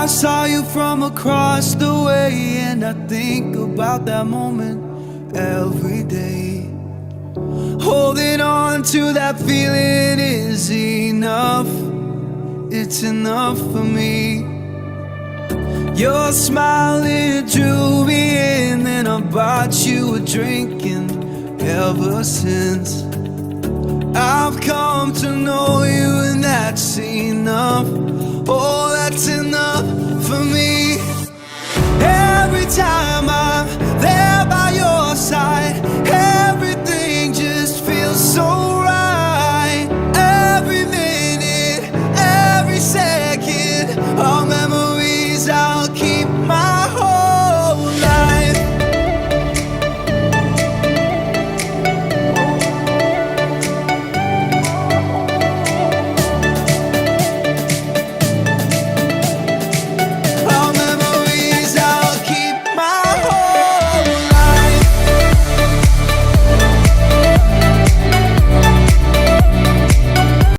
saw you from across the way, and I think about that moment every day. Holding on to that feeling is enough. It's enough for me. Your smile, it drew me in, and I bought you a drink, and ever since I've come to know you, and that's enough. Oh,